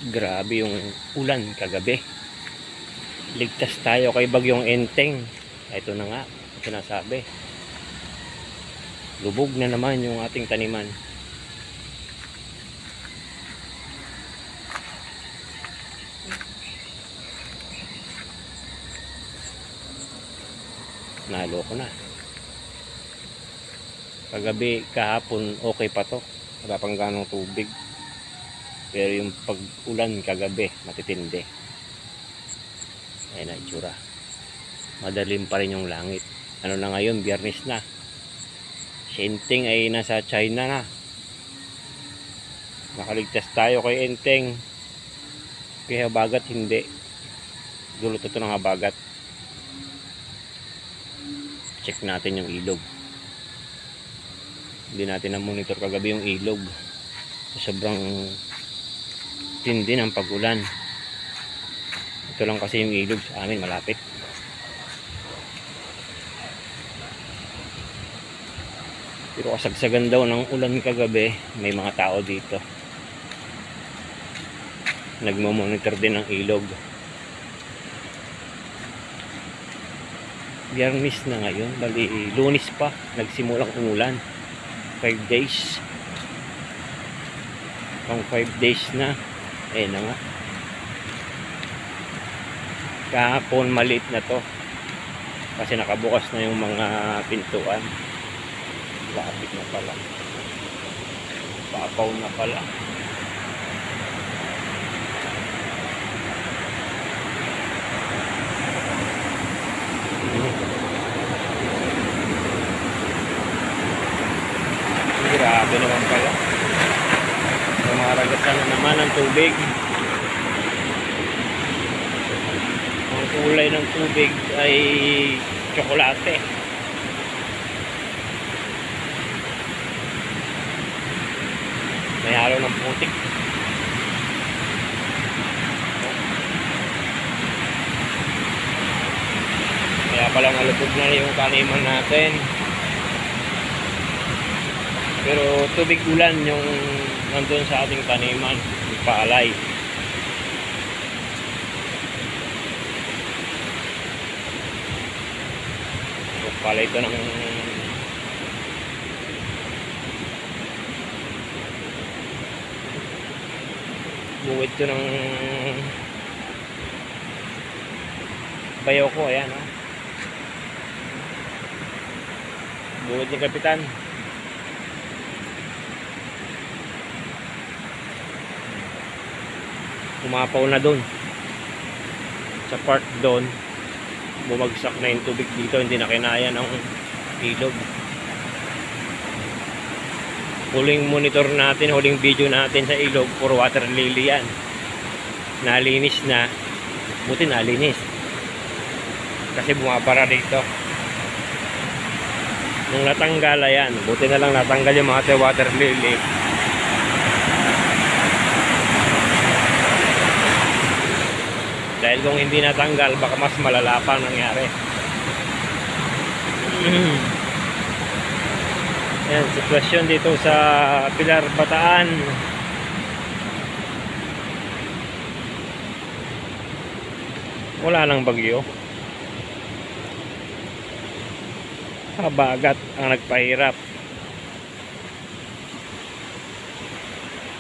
Grabe yung ulan kagabi. Ligtas tayo kay bagyong Enteng. Ito na nga, sinasabi. Lubog na naman yung ating taniman. Nalo ko na. Kagabi, kahapon, okay pa to. Wala pang ganong tubig. Pero yung pag-ulan kagabi, matitindi. Ayan na itsura. Madalim pa rin yung langit. Ano na ngayon, Biyernes na. Si Enteng ay nasa China na. Nakaligtas tayo kay Enteng. Kaya Habagat hindi. Dulot ito ng Habagat. Check natin yung ilog. Hindi natin na-monitor kagabi yung ilog. Sobrang tindi ng pag-ulan. Ito lang kasi yung ilog sa amin malapit. Pero kasagsagan daw ng ulan kagabi, may mga tao dito. Nagmo-monitor din ng ilog. Biyernes na ngayon, bali Lunes pa nagsimulang umulan. 5 days. Pang 5 days na. Eh na nga. Kahapon maliit na to. Kasi nakabukas na yung mga pintuan. Lapit na pala. Papaw na pala. Grabe naman pala. Maragasan na naman ang tubig. Ang kulay ng tubig ay tsokolate. May halo ng putik. Kaya pala nalubog na yung taniman natin. Pero tubig ulan yung nandun sa ating taniman, yung paalay. So, paalay ito ng buwit ito ng bayo ko, ayan o. Buwit ni Kapitan. Umapaw na doon sa part doon, bumagsak na yung tubig dito, hindi na kinaya ng ilog. Huling monitor natin, huling video natin sa ilog, for water lily yan. Nalinis na, buti nalinis kasi bumabara dito. Nung natanggal, ayan, buti na lang natanggal yung mga water lily. Dahil kung hindi natanggal, baka mas malala pa nangyari. Yan, sitwasyon dito sa Pilar, Bataan. Wala nang bagyo. Habagat ang nagpahirap.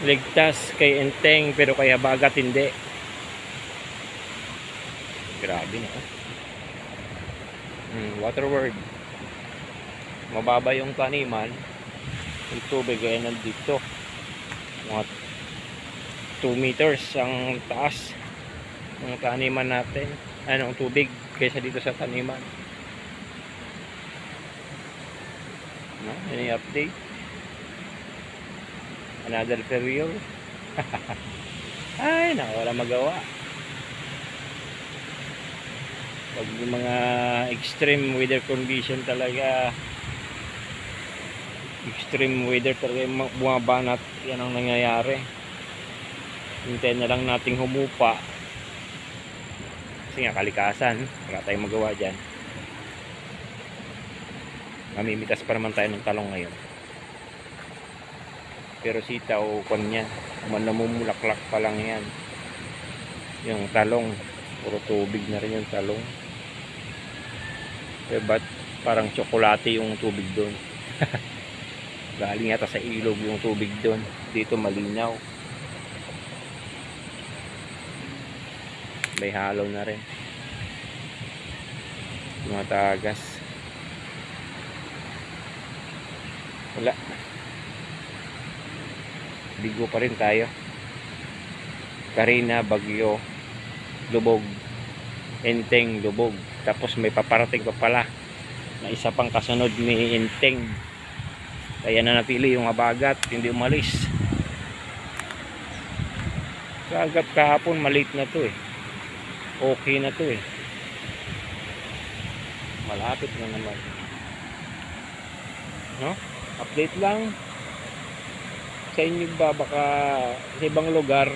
Ligtas kay Enteng, pero kay Habagat hindi. Grabe na. Water word. Mababa yung taniman. Yung tubig ay nandito. Mga 2 meters ang taas ng taniman natin. Ano, ang tubig kaysa dito sa taniman. Any update? Another failure? Ay, wala magawa. Pag yung mga extreme weather condition talaga, extreme weather talaga bumabanat, yan ang nangyayari. Hintayin na lang nating humupa kasi nga kalikasan, wala tayong magawa dyan. Mamimitas pa naman tayo ng talong ngayon, pero sitaw kon yan, namumulaklak pa lang yan. Yung talong, puro tubig na rin yung talong. Eh, ba't parang tsokolate yung tubig doon? Galing yata sa ilog yung tubig doon. Dito malinaw. May halaw na rin. Mga tagas. Wala. Bigo pa rin tayo. Karina, Bagyo, Lubog, Enteng, Lubog. Tapos may paparating pa pala na isa pang kasunod ni Enteng. Kaya na napili yung Habagat, hindi umalis. Kagap kahapon maliit na to eh. Okay na to eh. Malapit na naman. No? Update lang. Sa inyo ba baka sa ibang lugar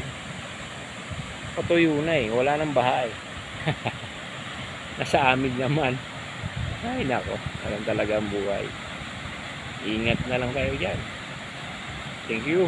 patuyo na eh. Wala nang baha eh. Nasa amin naman. Ay nako. Alam talaga ang buhay. Ingat na lang kayo dyan. Thank you.